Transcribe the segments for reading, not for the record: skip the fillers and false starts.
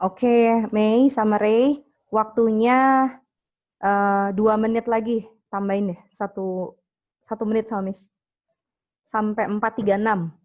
Oke, Mei sama Ray, waktunya 2 menit lagi, tambahin deh, 1 menit sama Miss. Sampai 4.36.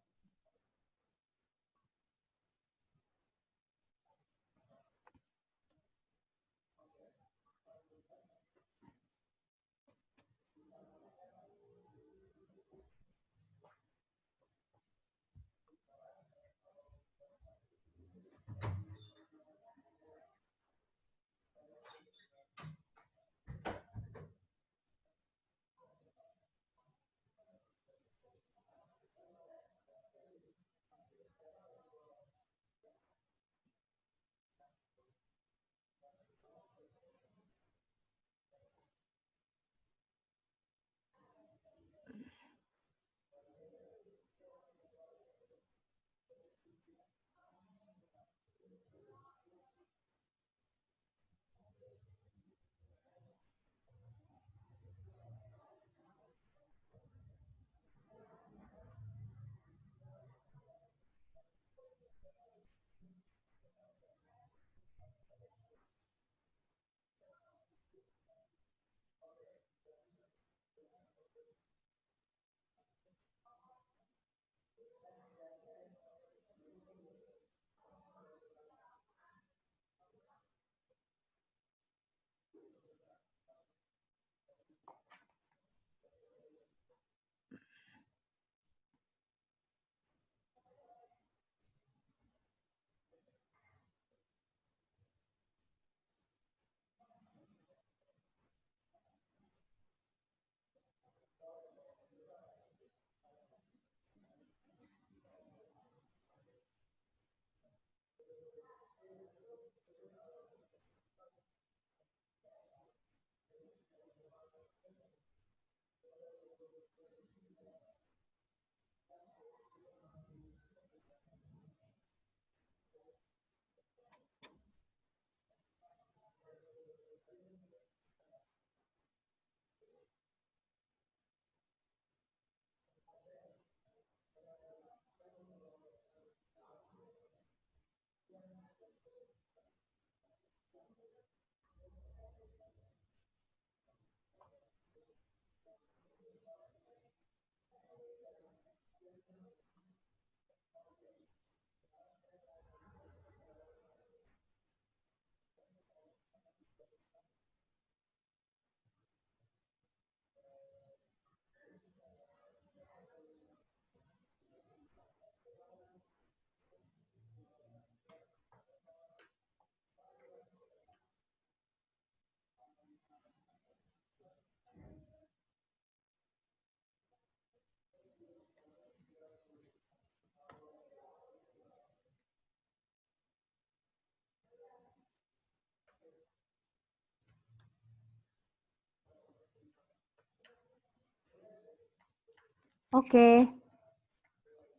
Oke.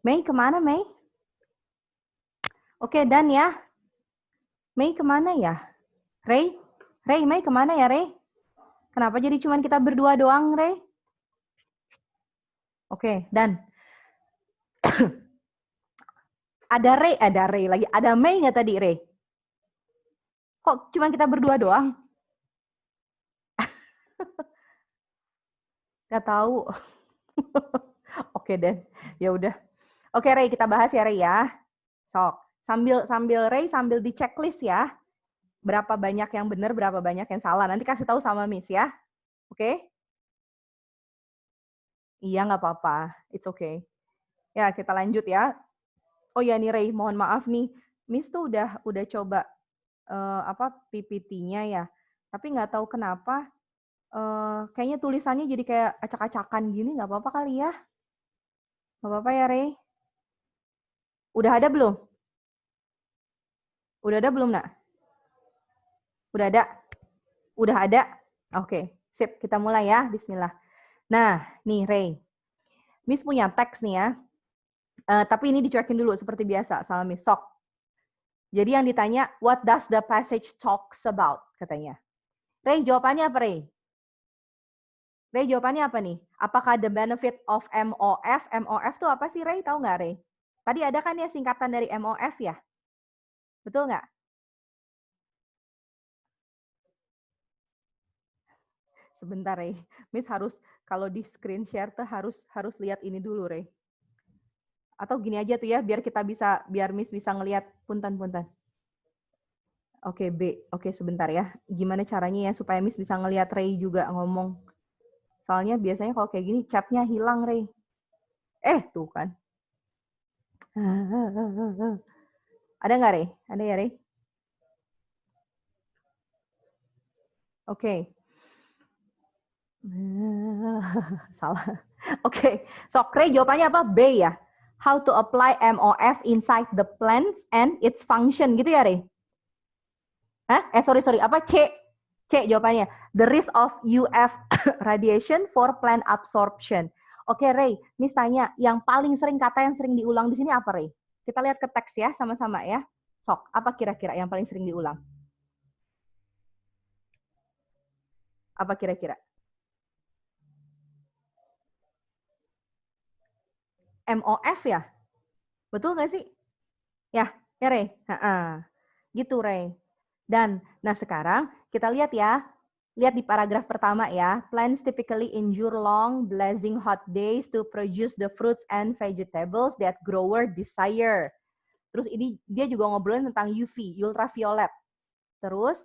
Mei kemana, Mei? Oke, dan ya. Mei kemana ya? Ray? Mei kemana ya, Ray? Kenapa jadi cuman kita berdua doang, Ray? Oke, dan. Ada Ray lagi. Ada Mei nggak tadi, Ray? Kok cuman kita berdua doang? Gak tahu. Oke deh, ya udah. Oke Ray, kita bahas ya Ray ya. Sok, sambil Ray sambil di checklist ya. Berapa banyak yang benar, berapa banyak yang salah. Nanti kasih tahu sama Miss ya. Oke? Iya nggak apa-apa, it's okay. Ya kita lanjut ya. Oh ya nih Ray, mohon maaf nih, Miss tuh udah coba PPT-nya ya. Tapi nggak tahu kenapa. Kayaknya tulisannya jadi kayak acak-acakan gini, nggak apa-apa kali ya? Nggak apa-apa ya, Ray? Udah ada belum? Udah ada belum, Nak? Udah ada? Udah ada? Oke, sip. Kita mulai ya. Bismillah. Nah, nih, Ray. Miss punya teks nih ya. Tapi ini dicuekin dulu seperti biasa sama Miss Sok. Jadi yang ditanya, what does the passage talks about? Katanya. Ray, jawabannya apa, Ray? Ray, jawabannya apa nih? Apakah the benefit of MOF? MOF tuh apa sih, Ray? Tahu nggak, Ray? Tadi ada kan ya singkatan dari MOF ya? Betul nggak? Sebentar, Ray. Miss harus, kalau di screen share tuh harus lihat ini dulu, Ray. Atau gini aja tuh ya, biar Miss bisa ngelihat punten-punten. Oke, B. Oke, sebentar ya. Gimana caranya ya supaya Miss bisa ngelihat Ray juga ngomong. Soalnya biasanya kalau kayak gini chatnya hilang, Ray. Tuh kan. Ada nggak, Ray? Ada ya, Ray? Oke. Salah. Oke. So, Ray jawabannya apa? B ya. How to apply MOF inside the plants and its function. Gitu ya, Ray? Hah? Sorry. Apa? C jawabannya. The risk of UF radiation for plant absorption. Oke, Ray. Miss tanya, yang paling sering kata yang sering diulang di sini apa, Ray? Kita lihat ke teks ya, sama-sama ya. Sok, apa kira-kira yang paling sering diulang? Apa kira-kira? MOF ya? Betul nggak sih? Ya, Ray? Gitu, Ray. Dan, nah sekarang kita lihat ya. Lihat di paragraf pertama ya. Plants typically endure long, blazing hot days to produce the fruits and vegetables that grower desire. Terus ini dia juga ngobrolin tentang UV, ultraviolet. Terus,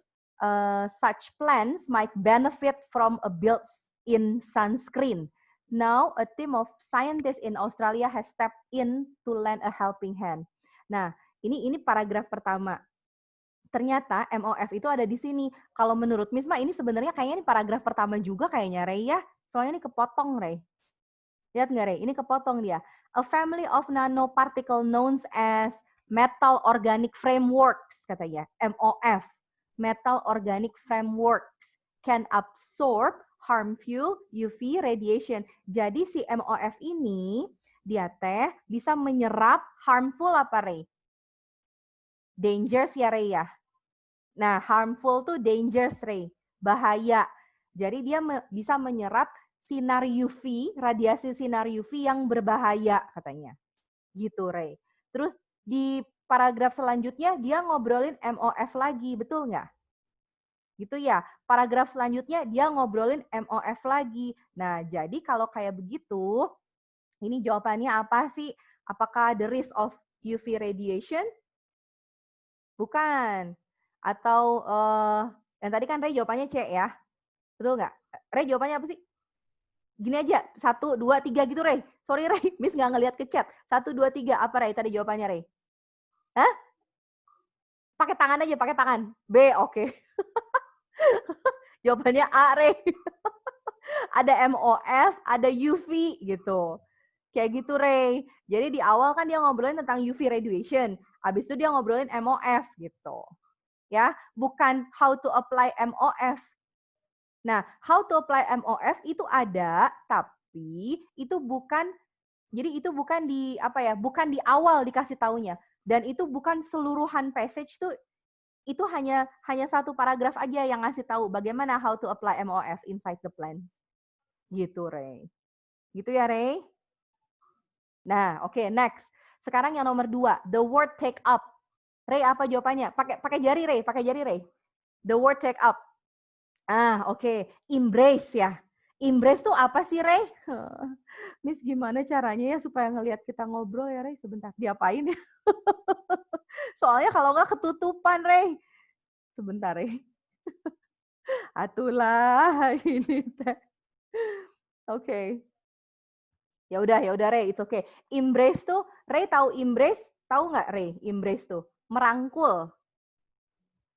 such plants might benefit from a built-in sunscreen. Now, a team of scientists in Australia has stepped in to lend a helping hand. Nah, ini paragraf pertama. Ternyata MOF itu ada di sini. Kalau menurut Misma ini sebenarnya kayaknya ini paragraf pertama juga kayaknya, Ray ya. Soalnya ini kepotong, Ray. Lihat nggak, Ray? Ini kepotong dia. A family of nanoparticle known as metal organic frameworks, katanya. MOF. Metal organic frameworks can absorb harmful UV radiation. Jadi si MOF ini, dia teh bisa menyerap harmful apa, Ray? Dangerous ya, Ray ya? Nah, harmful tuh dangerous, Ray. Bahaya. Jadi dia bisa menyerap sinar UV, radiasi sinar UV yang berbahaya katanya. Gitu, Ray. Terus di paragraf selanjutnya dia ngobrolin MOF lagi, betul nggak? Gitu ya. Paragraf selanjutnya dia ngobrolin MOF lagi. Nah, jadi kalau kayak begitu, ini jawabannya apa sih? Apakah the risk of UV radiation? Bukan. Atau yang tadi kan Ray jawabannya C ya. Betul nggak? Ray jawabannya apa sih? Gini aja, 1, 2, 3 gitu Ray. Sorry Ray, Miss nggak ngeliat ke chat. 1, 2, 3, apa Ray tadi jawabannya Ray? Hah? Pakai tangan aja, pakai tangan. B, oke. Jawabannya A Ray. Ada MOF, ada UV gitu. Kayak gitu Ray. Jadi di awal kan dia ngobrolin tentang UV radiation. Habis itu dia ngobrolin MOF gitu. Ya, bukan how to apply MOF. Nah, how to apply MOF itu ada, tapi itu bukan Jadi itu bukan di apa ya, bukan di awal dikasih taunya. Dan itu bukan seluruhan passage tuh, itu hanya satu paragraf aja yang ngasih tahu bagaimana how to apply MOF inside the plans. Gitu, Ray. Gitu ya, Ray? Nah, oke, next. Sekarang yang nomor 2, the word take up. Ray, apa jawabannya? Pakai jari, Ray. Pakai jari, Ray. The word take up. Oke. Embrace ya. Embrace tuh apa sih, Ray? Miss, gimana caranya ya supaya ngelihat kita ngobrol ya, Ray? Sebentar, diapain ya? Soalnya kalau nggak ketutupan, Ray. Sebentar, Ray. Atulah ini teh. Oke. Ya udah Ray, it's okay. Embrace tuh, Ray tahu embrace? Tahu nggak, Ray? Embrace tuh merangkul.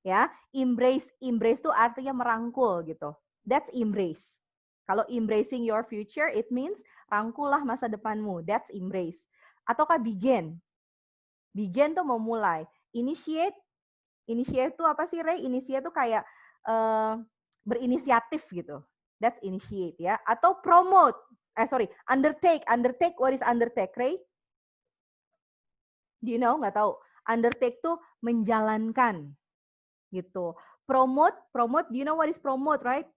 Ya, embrace tuh artinya merangkul gitu. That's embrace. Kalau embracing your future, it means rangkullah masa depanmu. That's embrace. Ataukah begin? Begin tuh memulai. Initiate tuh apa sih, Ray? Initiate tuh kayak berinisiatif gitu. That's initiate ya. Atau promote. Undertake. Undertake, what is undertake, Ray? Do you know? Nggak tahu. Undertake tuh menjalankan gitu. Promote, do you know what is promote, right?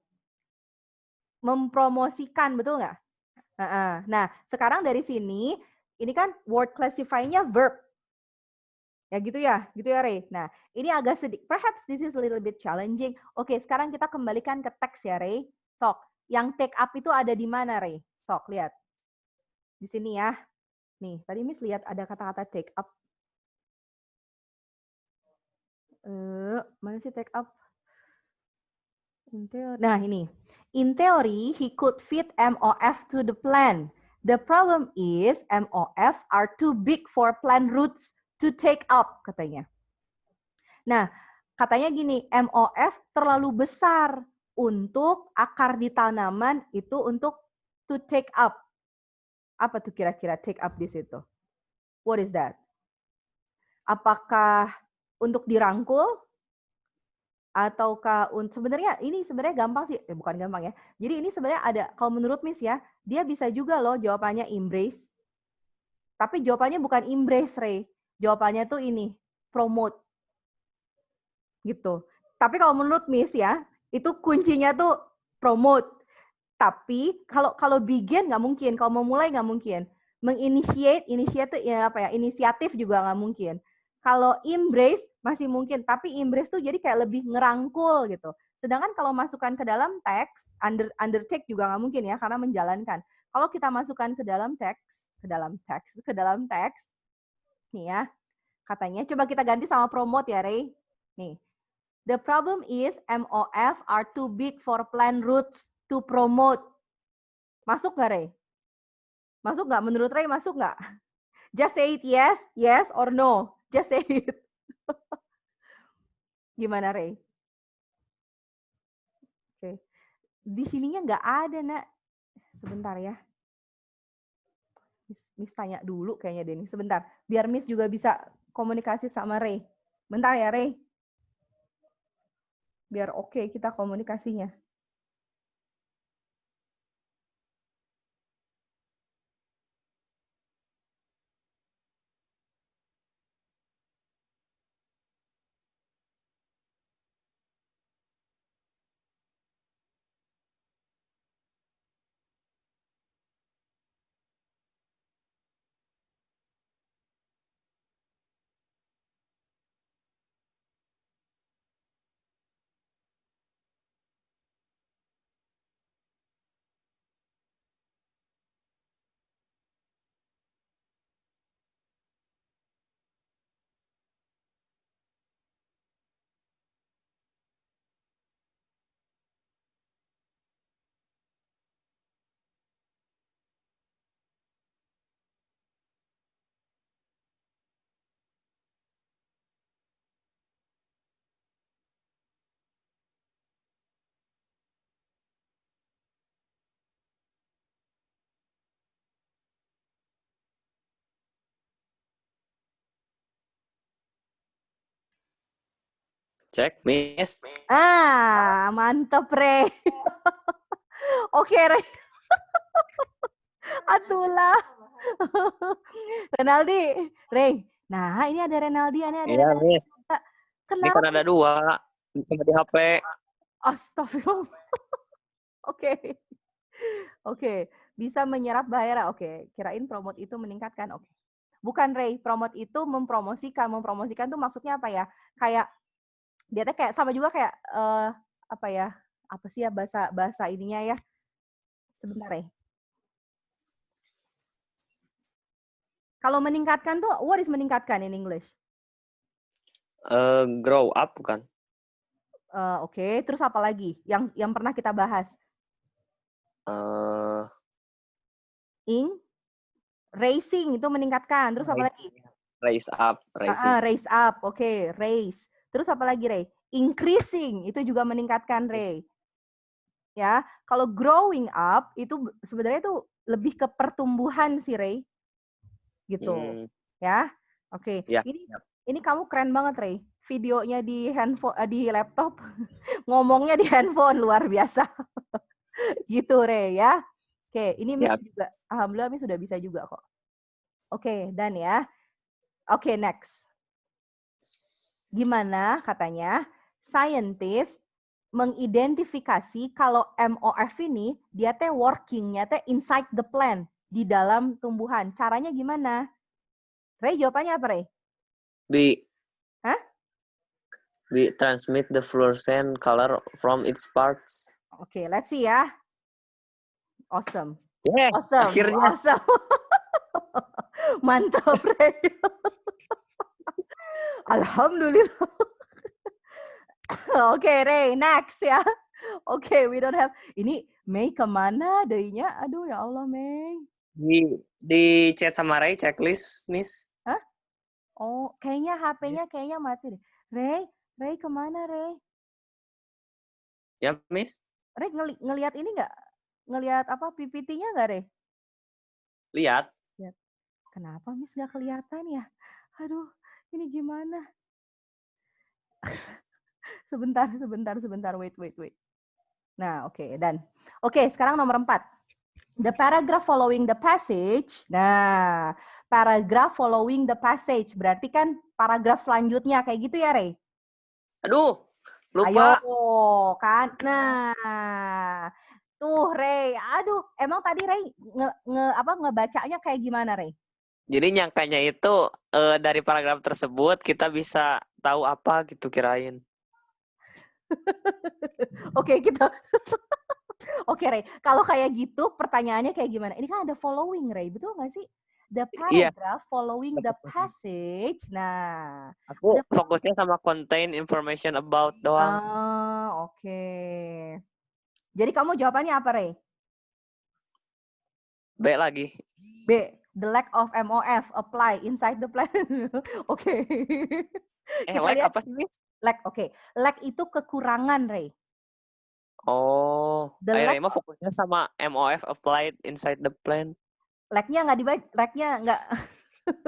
Mempromosikan, betul nggak? Nah, sekarang dari sini, ini kan word classify-nya verb. Ya gitu ya, Ray. Nah, ini agak sedikit, perhaps this is a little bit challenging. Oke, sekarang kita kembalikan ke teks ya, Ray. Sok, yang take up itu ada di mana, Ray? Sok, lihat. Di sini ya. Nih, tadi Miss lihat ada kata-kata take up. Mana sih take up? Nah, ini. In theory, he could fit MOF to the plan. The problem is MOFs are too big for plan roots to take up, katanya. Nah, katanya gini, MOF terlalu besar untuk akar di tanaman itu untuk to take up. Apa tuh kira-kira take up di situ? What is that? Apakah untuk dirangkul? Ataukah sebenarnya ini sebenarnya gampang sih, bukan gampang ya. Jadi ini sebenarnya ada, kalau menurut Miss ya, dia bisa juga loh jawabannya embrace. Tapi jawabannya bukan embrace, Ray. Jawabannya tuh ini, promote. Gitu. Tapi kalau menurut Miss ya, itu kuncinya tuh promote. Tapi kalau begin nggak mungkin, kalau memulai nggak mungkin. Menginitiate tuh ya apa ya, inisiatif juga nggak mungkin. Kalau embrace masih mungkin, tapi embrace tuh jadi kayak lebih ngerangkul gitu. Sedangkan kalau masukkan ke dalam teks, undertake juga nggak mungkin ya, karena menjalankan. Kalau kita masukkan ke dalam teks, nih ya, katanya, coba kita ganti sama promote ya, Ray. Nih, the problem is MOF are too big for plant roots to promote. Masuk nggak, Ray? Masuk nggak? Menurut Ray masuk nggak? Just say it yes or no. Just say it. Gimana, Ray? Oke. Di sininya nggak ada, Nak. Sebentar ya. Miss tanya dulu kayaknya Denny. Sebentar. Biar Miss juga bisa komunikasi sama Ray. Bentar ya, Ray. Biar oke kita komunikasinya. Cek, Miss. Mantep, Ray. Oke, Ray. Atulah. Renaldi, Ray. Nah, ini ada Renaldi, ini ada Iya, Renaldi. Miss. Ini kan Kenapa? ada 2. Sama di HP. Astagfirullah. Oke. Oke, bisa menyerap bahaya. Oke, kirain promote itu meningkatkan. Oke. Bukan Ray, promote itu mempromosikan. Mempromosikan tuh maksudnya apa ya? Kayak dia tuh kayak sama juga kayak apa ya? Apa sih ya bahasa ininya ya? Sebentar ya. Kalau meningkatkan tuh what is meningkatkan in English? Grow up bukan? Oke, terus apa lagi? Yang pernah kita bahas? Racing itu meningkatkan. Terus apa lagi? Raise up, racing. Raise up. Oke, raise. Terus apa lagi, Ray? Increasing itu juga meningkatkan, Ray. Ya, kalau growing up itu sebenarnya itu lebih ke pertumbuhan sih, Ray. Gitu. Ya. Oke. Ya. Ini kamu keren banget, Ray. Videonya di handphone di laptop, ngomongnya di handphone luar biasa. Gitu, Ray ya. Oke, ini Miss juga alhamdulillah Miss sudah bisa juga kok. Oke, dan ya. Oke, next. Gimana katanya scientist mengidentifikasi kalau MOF ini dia teh working-nya teh inside the plant, di dalam tumbuhan. Caranya gimana? Ray jawabannya apa, Ray? Hah? We transmit the fluorescent color from its parts. Oke, let's see ya. Awesome. Yeah, Awesome. akhirnya. Awesome. Mantap, Ray. Alhamdulillah. Oke, Ray, next ya. Oke, we don't have. Ini Mei kemana daynya? Aduh ya Allah, Mei. Di chat sama Ray checklist, Miss. Hah? Oh, kayaknya HP-nya kayaknya mati deh. Ray kemana, Ray? Ya, Miss. Ray ngelihat ini nggak? Ngelihat apa PPT-nya nggak, Ray? Lihat. Kenapa Miss nggak kelihatan ya? Aduh, ini gimana? sebentar. Wait. Nah, oke, dan oke, sekarang nomor 4. The paragraph following the passage. Nah, paragraph following the passage berarti kan paragraf selanjutnya kayak gitu ya, Ray? Aduh, lupa. Ayo, kan? Nah, tuh Ray. Aduh, emang tadi Ray ngebacanya kayak gimana, Ray? Jadi nyangkanya itu dari paragraf tersebut kita bisa tahu apa gitu kirain. Oke, kita. Oke, Ray. Kalau kayak gitu, pertanyaannya kayak gimana? Ini kan ada following, Ray. Betul nggak sih? The paragraph following the passage. Nah. Aku fokusnya sama contain information about doang. Oke. Jadi kamu jawabannya apa, Ray? B lagi. B. The lack of MOF apply inside the plan. Oke. Lack apa sih, Miss? Lack, oke. Lack itu kekurangan, Ray. Oh, Ray mah fokusnya sama MOF applied inside the plan. Lack-nya nggak dibaca, lack-nya nggak.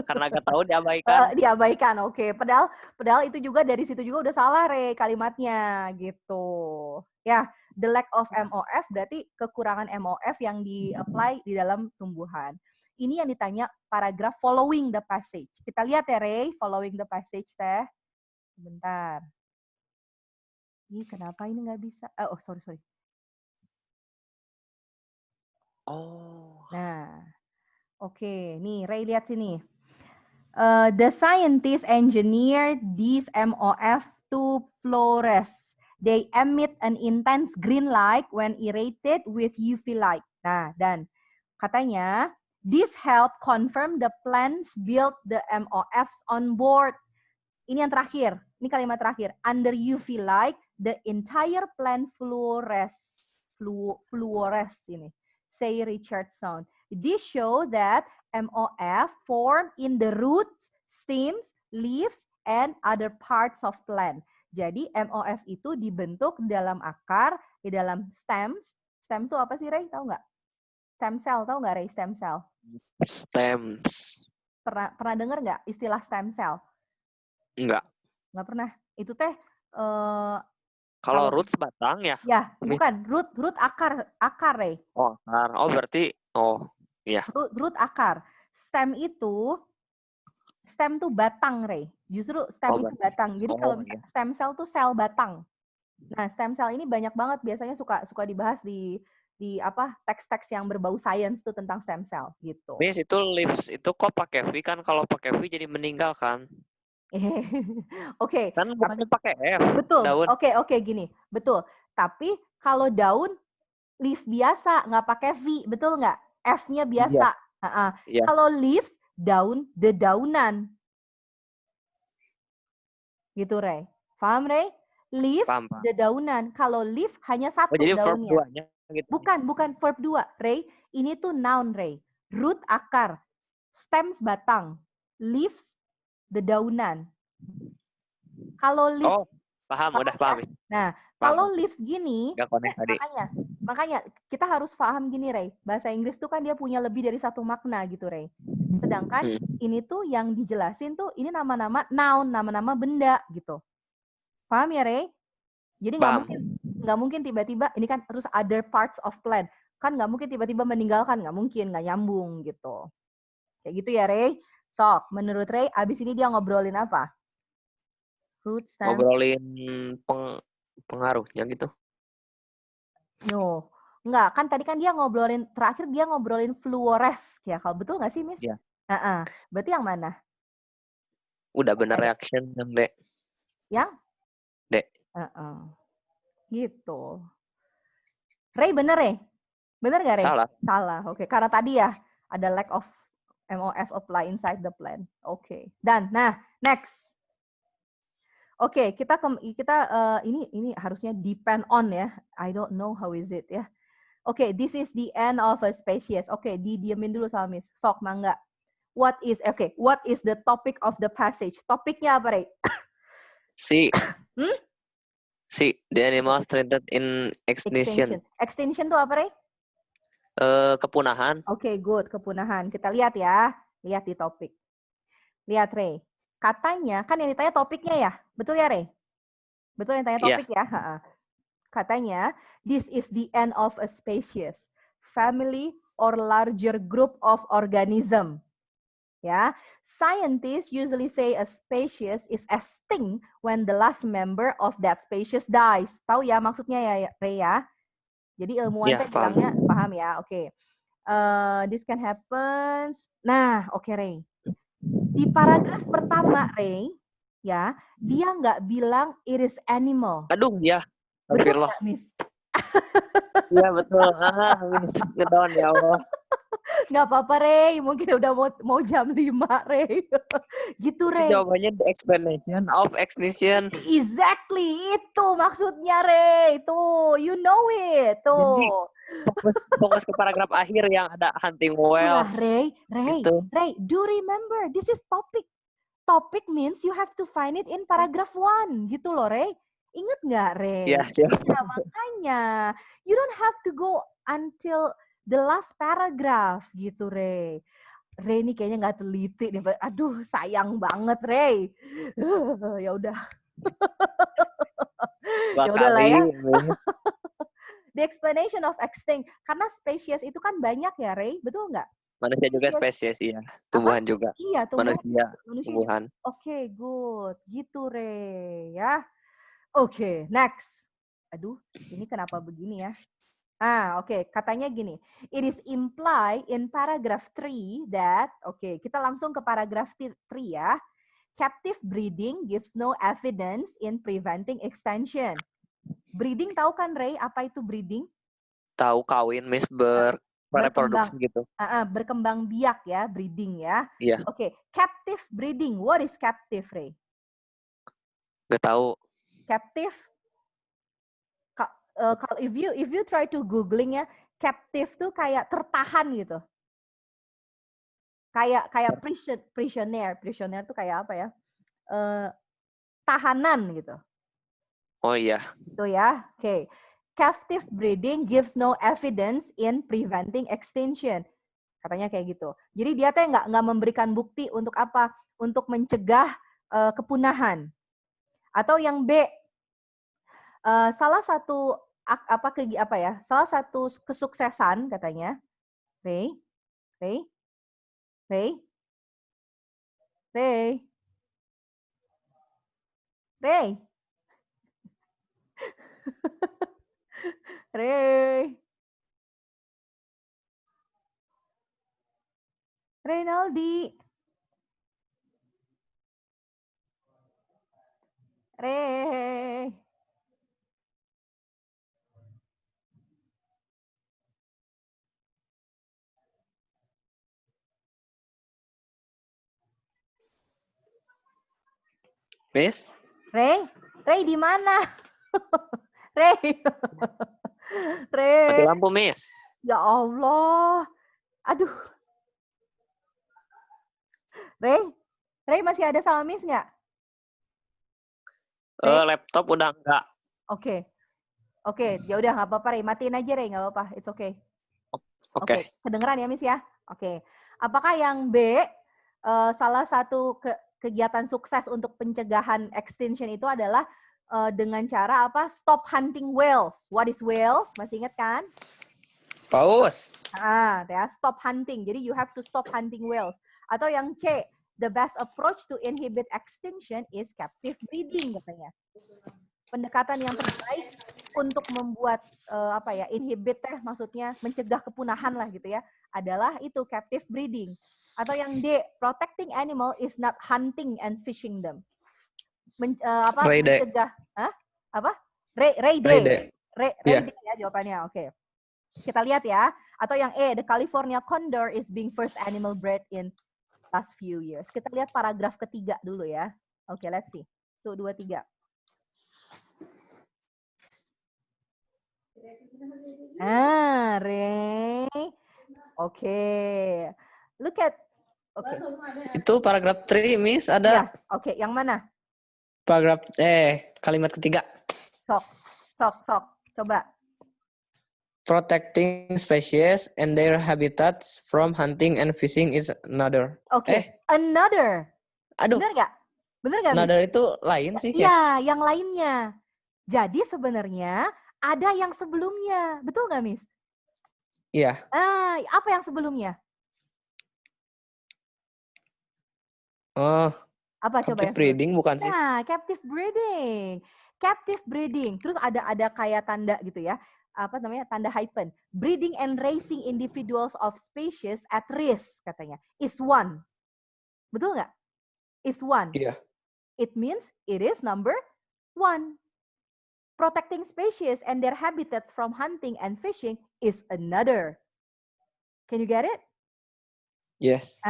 Karena nggak tahu diabaikan. Diabaikan, oke. Padahal itu juga dari situ juga udah salah, Ray, kalimatnya gitu. Ya, the lack of MOF berarti kekurangan MOF yang di-apply di dalam tumbuhan. Ini yang ditanya paragraf following the passage. Kita lihat ya, Ray, following the passage teh. Sebentar. Ih, kenapa ini nggak bisa? Sorry. Oh. Nah, oke. Nih, Ray lihat sini. The scientists engineered these MOF to fluoresce. They emit an intense green light when irradiated with UV light. Nah, dan katanya, this help confirm the plants built the MOFs on board. Ini yang terakhir. Ini kalimat terakhir. Under UV light, the entire plant fluoresce ini. Say Richardson. This show that MOF form in the roots, stems, leaves, and other parts of plant. Jadi MOF itu dibentuk dalam akar, di dalam stems. Stems itu apa sih, Ray? Tahu nggak? Stem cell, tahu nggak, Ray? Stem cell. Stems. Pernah dengar nggak istilah stem cell? Enggak. Nggak pernah. Itu teh kalau roots batang ya? Ya, bukan. Root akar, Ray. Oh, akar. Oh, berarti iya. Root akar. stem tuh batang, Ray. Justru stem itu batang. Jadi kalau misalnya stem cell tuh sel batang. Nah, stem cell ini banyak banget biasanya suka dibahas di apa teks-teks yang berbau sains tuh tentang stem cell gitu. Miss, itu leaves itu kok pakai V kan? Kalau pakai V jadi meninggal kan? Oke. Kan bukannya pakai F. Betul. Daun. Oke, gini. Betul. Tapi kalau daun leaf biasa, nggak pakai V, betul nggak? F-nya biasa. Iya. Kalau leaves, daun, dedaunan. Gitu, Ray. Paham, Ray? Leaves, Paham. dedaunan. Kalau leaf, hanya satu jadi verb daunnya. duanya gitu. Bukan verb 2, Ray. Ini tuh noun, Ray. Root, akar. Stems, batang. Leaves, dedaunan. Kalau leaves... Oh, paham. Udah paham. Nah, kalau leaves gini, makanya kita harus paham gini, Ray. Bahasa Inggris tuh kan dia punya lebih dari satu makna gitu, Ray. Sedangkan ini tuh yang dijelasin tuh ini nama-nama noun, nama-nama benda gitu. Paham ya, Ray? Jadi nggak mungkin tiba-tiba ini kan terus other parts of plant. Kan nggak mungkin tiba-tiba meninggalkan, nggak mungkin, nggak nyambung gitu. Kayak gitu ya, Ray. Sok, menurut Ray, abis ini dia ngobrolin apa? Fruit, stem. Ngobrolin pengaruhnya gitu. No, enggak. Kan tadi kan dia terakhir dia ngobrolin fluores. Ya, kalau betul nggak sih, Miss? Iya. Berarti yang mana? Udah bener reaction yang D. Yang? D. Gitu. Ray, bener, Ray? Bener nggak, Ray? Salah. Oke. Karena tadi ya, ada lack of MOF apply inside the plan. Oke. Dan, nah, next. Oke, kita ini harusnya depend on ya. I don't know how is it ya. Oke, this is the end of a species. Oke, didiamin dulu sama Miss. Sok, mangga. What is the topic of the passage? Topiknya apa, Ray? Si, the animals treated in extinction. Extinction itu apa, Ray? Kepunahan. Oke, good. Kepunahan. Kita lihat ya. Lihat di topik. Lihat, Ray. Katanya, kan yang ditanya topiknya ya? Betul ya, Ray? Betul yang tanya topik ya? Katanya, this is the end of a species, family, or larger group of organism. Ya, scientists usually say a species is extinct when the last member of that species dies. Tahu ya maksudnya ya, Ray ya? Jadi ilmuwan bilangnya paham ya? Oke. This can happen. Nah, oke, Ray. Di paragraf pertama, Ray, ya, dia nggak bilang it is animal. Aduh, ya. Betul nggak, Miss? Iya, betul. Miss, ngedown ya Allah. Nggak apa-apa, Ray. Mungkin udah mau jam 5, Ray. Gitu, Ray. Jawabannya the explanation of extinction. Exactly. Itu maksudnya, Ray. Tuh, you know it. Tuh. Jadi, fokus ke paragraf akhir yang ada hunting whales. Ray, do remember, this is topic. Topic means you have to find it in paragraph 1. Gitu loh, Ray. Ingat nggak, Ray? Ya, siap. Nah, makanya, you don't have to go until the last paragraph gitu, Ray. Ray ini kayaknya nggak teliti nih. Aduh, sayang banget, Ray. Ya udah. Ya udah lah ya. The explanation of extinct. Karena spesies itu kan banyak ya, Ray. Betul nggak? Manusia juga spesies, iya. Tumbuhan juga. Iya, manusia tumbuhan. Oke, good. Gitu, Ray. Ya. Oke, next. Aduh, ini kenapa begini ya? Oke. Katanya gini. It is implied in paragraph 3 that, kita langsung ke paragraph 3 ya. Captive breeding gives no evidence in preventing extinction. Breeding tahu kan, Ray? Apa itu breeding? Tahu, kawin, Miss, bereproduksi gitu. Berkembang biak ya, breeding ya. Iya. Oke, captive breeding. What is captive, Ray? Gak tahu. Captive, if you try to googling ya, captive tuh kayak tertahan gitu. Kayak prisoner tuh kayak apa ya? Tahanan gitu. Oh iya. Itu ya. Oke. Captive breeding gives no evidence in preventing extinction. Katanya kayak gitu. Jadi dia teh nggak memberikan bukti untuk apa? Untuk mencegah kepunahan. Atau yang B, salah satu salah satu kesuksesan katanya, Ray, Ray? Ray? Ray? Ray? Reynaldi? Ray? Miss? Ray? Ray di mana? Ray? Mati Ray? lampu, Miss. Ya Allah. Aduh. Ray? Ray masih ada sama Miss nggak? Laptop udah enggak. Oke. Oke, ya udah nggak apa-apa Ray. Matiin aja Ray, nggak apa-apa. It's okay. Oke. Kedengeran ya Miss ya? Oke. Apakah yang B, salah satu kegiatan sukses untuk pencegahan extinction itu adalah dengan cara apa? Stop hunting whales. What is whales? Masih ingat kan? Paus. Ya, stop hunting. Jadi you have to stop hunting whales. Atau yang C, the best approach to inhibit extinction is captive breeding katanya. Pendekatan yang terbaik untuk membuat inhibit maksudnya mencegah kepunahan lah gitu ya, adalah itu captive breeding. Atau yang D, protecting animal is not hunting and fishing them. Mencegah Ray Day ya jawabannya. Oke. Kita lihat ya. Atau yang E, the California condor is being first animal bred in last few years. Kita lihat paragraf ketiga dulu ya. Oke, let's see. Tuh 2, 3. Ray. Oke. Look at. Oke. Itu paragraf 3, Miss, ada. Ya, oke. Yang mana? Paragraf kalimat ketiga. Sok. Coba. Protecting species and their habitats from hunting and fishing is another. Oke. Another. Aduh. Bener nggak? Another itu lain sih ya? Iya, yang lainnya. Jadi sebenarnya ada yang sebelumnya. Betul nggak, Miss? Iya. Apa yang sebelumnya? Apa coba yang breeding bukan sih? Nah, captive breeding. Captive breeding. Terus ada kayak tanda gitu ya. Apa namanya? Tanda hyphen. Breeding and raising individuals of species at risk katanya. Is one. Betul nggak? Is one. Iya. It means it is number 1. Protecting species and their habitats from hunting and fishing is another. Can you get it? Yes.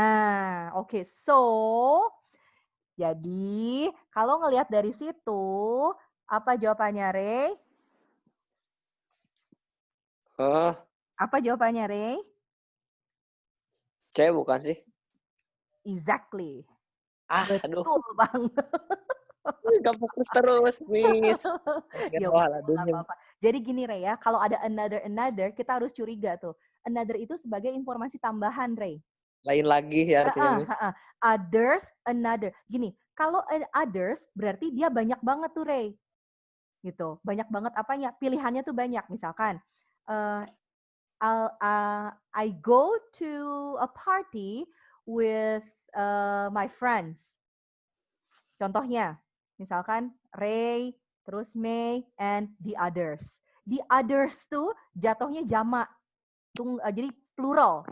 Oke. So, jadi kalau ngelihat dari situ, apa jawabannya, Ray? Apa jawabannya, Ray? C bukan sih? Exactly. Aduh. Betul banget. Gak fokus terus, Miss. Ya, apa-apa. Jadi gini, Ray ya, kalau ada another, kita harus curiga tuh. Another itu sebagai informasi tambahan, Ray. Lain lagi ya artinya, Miss. Others, another. Gini, kalau others berarti dia banyak banget tuh, Ray. Gitu. Banyak banget apanya? Pilihannya tuh banyak. Misalkan, I go to a party with my friends. Contohnya, misalkan Ray, terus May, and the others. The others tuh jatuhnya jamak. Jadi plural.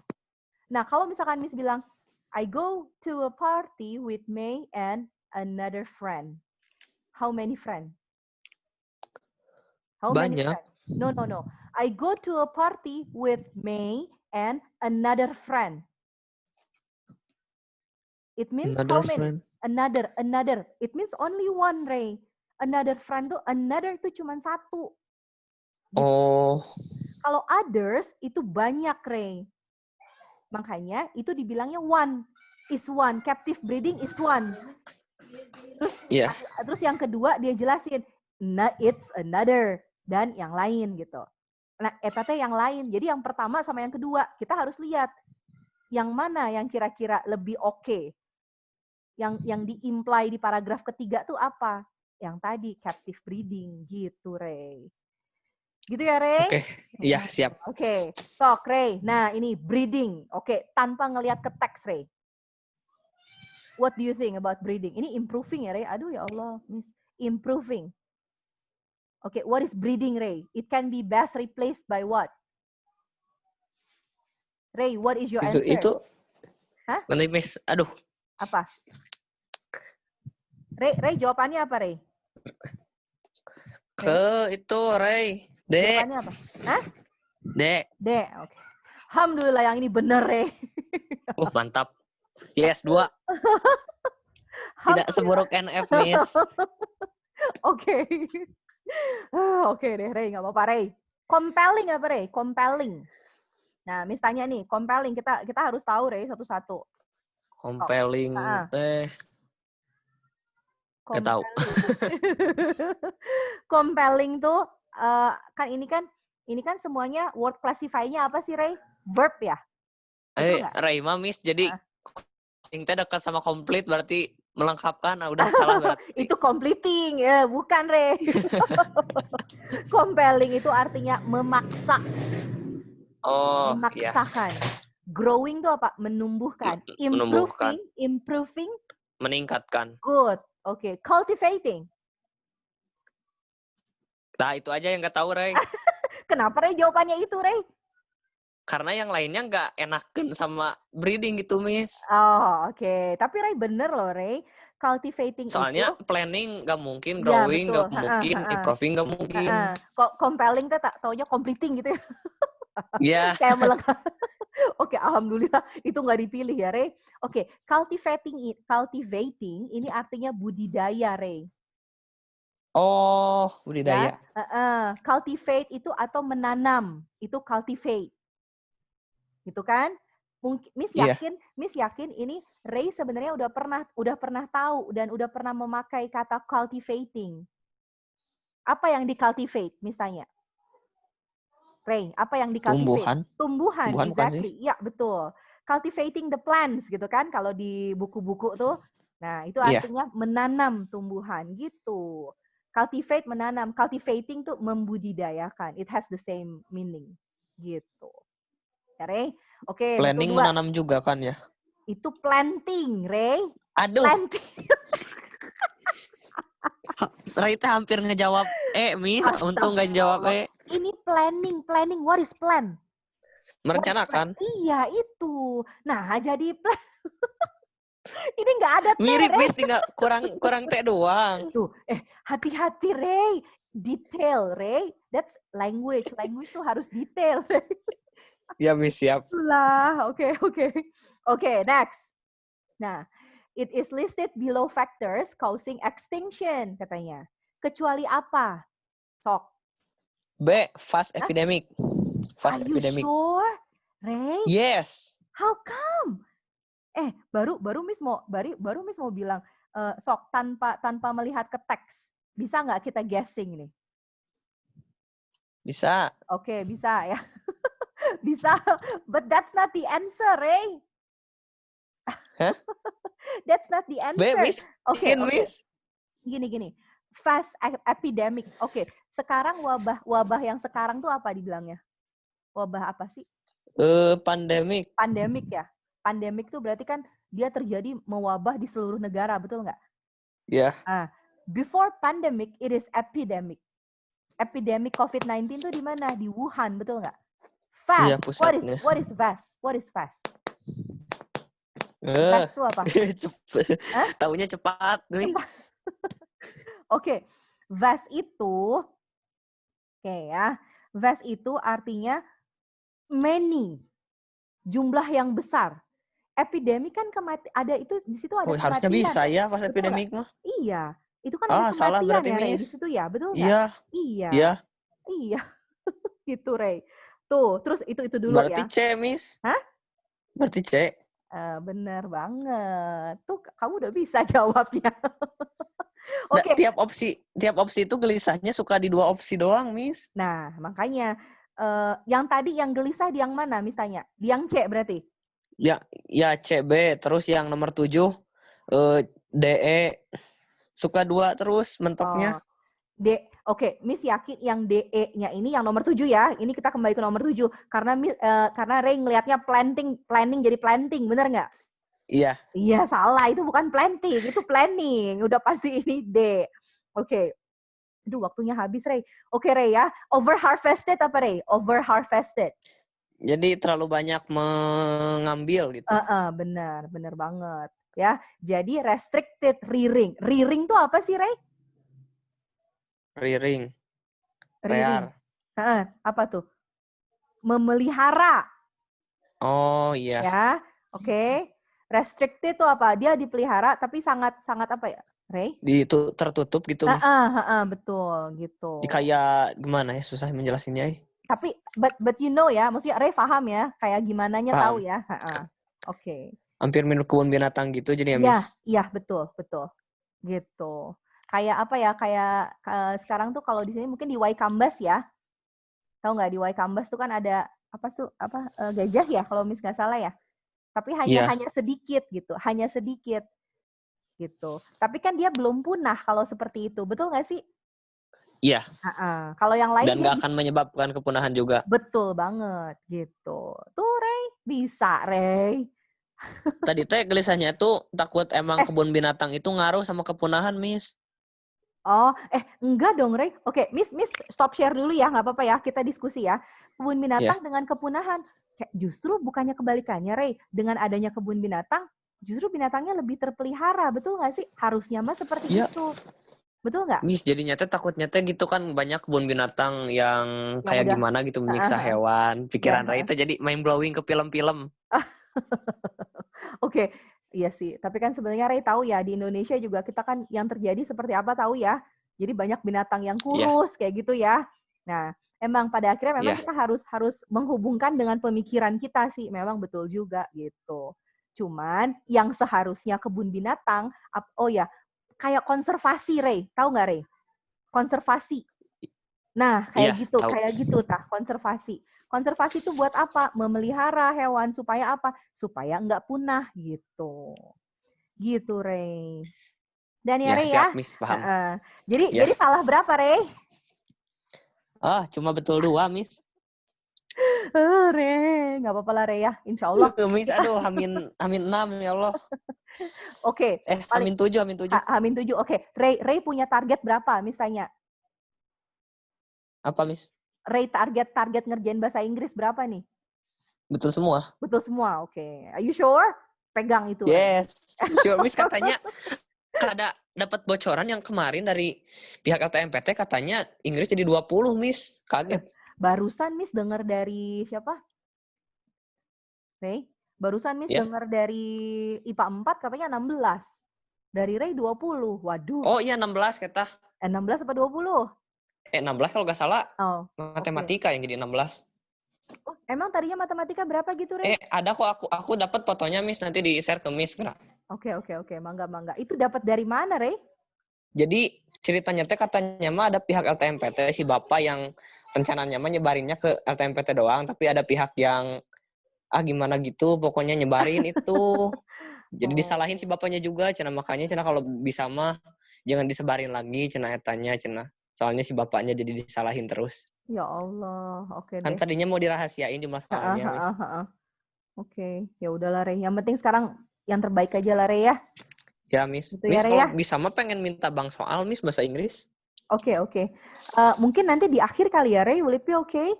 Nah, kalau misalkan Miss bilang, I go to a party with May and another friend. How many friends? Banyak. No. I go to a party with May and another friend. It means Another how many? Friend. Another. It means only one, Ray. Another friend tuh, another tuh cuma satu. Gitu. Oh. Kalau others itu banyak, Ray. Makanya itu dibilangnya one. Is one. Captive breeding is one. Terus yang kedua dia jelasin, nah, it's another. Dan yang lain gitu. Nah, etatnya yang lain. Jadi yang pertama sama yang kedua, kita harus lihat yang mana yang kira-kira lebih oke. Yang di-imply di paragraf ketiga tuh apa? Yang tadi, captive breeding. Gitu, Ray. Gitu ya, Ray? Oke, iya siap. Oke, so Ray. Nah, ini breeding. Oke, tanpa ngelihat ke teks, Ray. What do you think about breeding? Ini improving ya, Ray? Aduh ya Allah, Miss. Improving. Okay, what is breeding, Ray? It can be best replaced by what? Ray, what is your answer? Itu. Hah? Nanti Miss, aduh. Apa? Ray, jawabannya apa, Ray? Itu, Ray. D. Jawabannya apa? Hah? D. Oke. Alhamdulillah yang ini bener, Ray. Mantap. Yes, 2. Tidak seburuk NF, Miss. Oke. Oke deh, Ray. Nggak apa-apa, Ray. Compelling apa, Ray? Compelling. Nah, Miss tanya nih, compelling. Kita harus tahu, Ray, satu-satu. Compelling, teh. Nggak tahu. Compelling tuh, kan ini kan semuanya word classify-nya apa sih, Ray? Verb ya? Ray, Miss, jadi yang teh dekat sama complete berarti melengkapkan. Udah salah berarti. Itu completing, ya, bukan, Ray. Compelling itu artinya memaksa. Oh, memaksakan. Ya. Growing itu apa? Menumbuhkan. Improving. Meningkatkan. Good. Oke. Cultivating. Nah, itu aja yang nggak tahu, Ray. Kenapa, Ray, jawabannya itu, Ray? Karena yang lainnya nggak enakan sama breeding gitu, Miss. Oh, oke. Tapi Ray bener loh, Ray. Cultivating soalnya itu. Planning nggak mungkin, growing nggak mungkin, improving nggak mungkin. Kok compelling tuh taunya completing gitu ya? Iya. Kayak melengkap. Oke, alhamdulillah itu nggak dipilih ya, Ray. Oke, cultivating ini artinya budidaya, Ray. Oh, budidaya. Ya? Cultivate itu atau menanam, itu cultivate. Gitu kan? Mungkin Miss yakin ini Ray sebenarnya udah pernah tahu dan udah pernah memakai kata cultivating. Apa yang di-cultivate misalnya? Ray, apa yang di-cultivate? Tumbuhan, exactly. Iya, betul. Cultivating the plants gitu kan kalau di buku-buku tuh. Nah, itu artinya menanam tumbuhan gitu. Cultivate menanam, cultivating tuh membudidayakan. It has the same meaning. Gitu. Ya, Ray? Oke, planning menanam juga kan ya? Itu planting, Ray. Aduh. Planting. Ray hampir ngejawab Miss. Untung nggak jawab Ini planning. What is plan? Merencanakan. Iya, itu. Nah, jadi plan. Ini nggak ada T, mirip, Ray. Miss. Tinggal kurang T doang. Tuh, hati-hati, Ray. Detail, Ray. That's language. Language tuh harus detail, Ray. Ya, Miss, siap. Oke, next. Nah, it is listed below factors causing extinction, katanya. Kecuali apa? Sok. B, fast epidemic. Fast epidemic. Are you sure, Ray? Yes. How come? Baru Miss mau bilang, sok tanpa melihat ke teks. Bisa nggak kita guessing nih? Bisa. Oke, bisa ya. Bisa, but that's not the answer, Ray. Huh? That's not the answer. Miss. Okay. Miss. Gini. Fast epidemic. Oke. Sekarang wabah yang sekarang tuh apa dibilangnya? Wabah apa sih? Pandemik. Pandemik ya. Pandemik tuh berarti kan dia terjadi mewabah di seluruh negara, betul nggak? Ya. Yeah. Before pandemic, it is epidemic. Epidemic COVID-19 tuh di mana? Di Wuhan, betul nggak? Fast. Iya, pusatnya. What is fast? Fast itu apa? Taunya cepat. Oke. Fast itu Vast itu artinya many. Jumlah yang besar. Epidemi kan ada itu di situ ada kematian. Harusnya bisa ya pas epidemik mah. Iya. Itu kan ada salah berarti, ya, Ray, di situ ya, betul nggak? Iya. Gitu, Ray. Tuh, terus itu dulu berarti ya. C, Miss. Hah? Berarti C. Bener banget. Tuh, kamu udah bisa jawabnya. Oke. Tiap opsi itu gelisahnya suka di 2 opsi doang, Miss. Nah, makanya yang tadi yang gelisah di yang mana misalnya? Di yang C berarti? Ya CB, terus yang nomor 7 DE. Suka 2 terus mentoknya. Oke, Miss yakin yang DE-nya ini yang nomor 7 ya. Ini kita kembali ke nomor 7 karena Ray ngelihatnya planning jadi planting, benar nggak? Iya. Iya, salah. Itu bukan planting, itu planning. Udah pasti ini D. Oke. Aduh, waktunya habis, Ray. Oke, Ray ya. Over-harvested apa, Ray? Over-harvested. Jadi terlalu banyak mengambil gitu. Benar banget. Ya, jadi restricted rearing. Rearing tuh apa sih, Ray? Rearing. Rearing. Rear. Apa tuh? Memelihara. Oh iya. Ya, oke. Restricted tuh apa? Dia dipelihara tapi sangat apa ya, Ray? Itu tertutup gitu, Miss. Betul gitu. Kayak gimana ya, susah menjelasinnya. Tapi but you know ya, maksudnya Ray paham ya, kayak gimananya tahu ya. Oke. Hampir mirip kebun binatang gitu jadi ya, Miss. Iya, betul. Gitu. Kayak apa ya? Kayak sekarang tuh kalau di sini mungkin di Waikambas ya. Tahu nggak di Waikambas tuh kan ada gajah ya kalau Miss nggak salah ya. Tapi hanya sedikit gitu, hanya sedikit gitu. Tapi kan dia belum punah kalau seperti itu, betul nggak sih? Iya. Kalau yang lain dan nggak akan menyebabkan kepunahan juga. Betul banget gitu. Tuh Ray, bisa Ray. Tadi teh gelisahnya tuh takut emang kebun binatang itu ngaruh sama kepunahan, Miss. Oh, enggak dong Ray. Oke, Miss stop share dulu ya, nggak apa-apa ya, kita diskusi ya. Kebun binatang dengan kepunahan, justru bukannya kebalikannya Ray. Dengan adanya kebun binatang, justru binatangnya lebih terpelihara, betul nggak sih? Harusnya mah seperti itu. Betul nggak? Miss, jadinya teh takutnya teh gitu kan banyak kebun binatang yang kayak gimana gitu menyiksa hewan. Pikiran Ray itu jadi mind blowing ke film-film. Oke, iya sih. Tapi kan sebenarnya Ray tahu ya, di Indonesia juga kita kan yang terjadi seperti apa tahu ya. Jadi banyak binatang yang kurus kayak gitu ya. Nah, emang pada akhirnya memang kita harus menghubungkan dengan pemikiran kita sih. Memang betul juga gitu. Cuman yang seharusnya kebun binatang, kayak konservasi Ray. Tahu nggak Ray? Konservasi. Nah, kayak gitu tah, konservasi. Konservasi itu buat apa? Memelihara hewan supaya apa? Supaya nggak punah gitu. Gitu, Ray. Dan ya, Ray siap, ya. Miss, paham. Jadi salah berapa, Ray? Cuma betul 2, Miss. Ray, nggak apa-apa lah, Ray ya. Insya Allah. Miss, aduh, Amin 6 ya Allah. Oke. Amin 7. Amin 7. Oke. Ray punya target berapa, Miss tanya? Apa, Miss? Ray target ngerjain bahasa Inggris berapa nih? Betul semua. Betul semua, oke. Are you sure? Pegang itu. Yes, sure, Miss. Katanya ada dapat bocoran yang kemarin dari pihak LTMPT katanya Inggris jadi 20, Miss. Kaget. Barusan Miss dengar dari siapa? Ray? Barusan Miss dengar dari IPA 4 katanya 16. Dari Ray 20. Waduh. Oh iya 16 kata. 16 apa 20? 16 kalau nggak salah. Matematika yang jadi 16. Oh, emang tadinya matematika berapa gitu, Ray? Ada kok aku dapat fotonya, Miss, nanti di-share ke Miss. Oke. Mangga. Itu dapat dari mana, Ray? Jadi ceritanya teh katanya mah ada pihak LTMPT si Bapak yang rencananya mah nyebarinnya ke LTMPT doang, tapi ada pihak yang gimana gitu, pokoknya nyebarin itu. Jadi disalahin si bapaknya juga, cenah makanya cenah kalau bisa mah jangan disebarin lagi cenah etanya cenah. Soalnya si bapaknya jadi disalahin terus. Ya Allah, oke Kan deh. tadinya mau dirahasiain jumlah soalnya, Miss. Oke, ya udahlah Ray. Yang penting sekarang yang terbaik aja lah Ray ya. Ya, Miss. Gitu Miss ya, kalau bisa mah pengen minta bang soal, Miss, bahasa Inggris. Oke. Mungkin nanti di akhir kali ya, Ray. Will it be okay?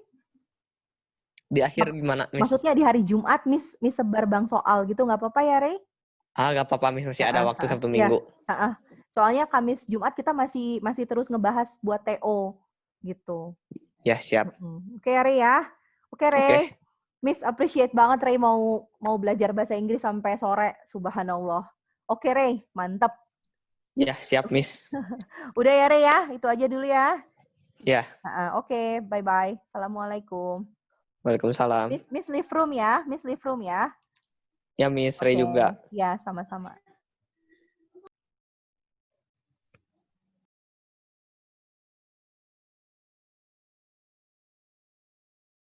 Di akhir gimana, Miss? Maksudnya di hari Jumat, Miss sebar bang soal gitu, nggak apa-apa ya, Ray? Nggak apa-apa, Miss. Masih ada waktu Sabtu Minggu. Soalnya Kamis Jumat kita masih terus ngebahas buat TO gitu. Ya, siap. Oke, Ray ya. Oke, Ray. Miss appreciate banget Ray mau belajar bahasa Inggris sampai sore. Subhanallah. Oke, Ray. Mantap. Ya, siap, Miss. Udah ya, Ray ya. Itu aja dulu ya. Ya. Oke, bye-bye. Assalamualaikum. Waalaikumsalam. Miss leave room ya. Miss leave room ya. Ya, Miss. Ray juga. Ya, sama-sama.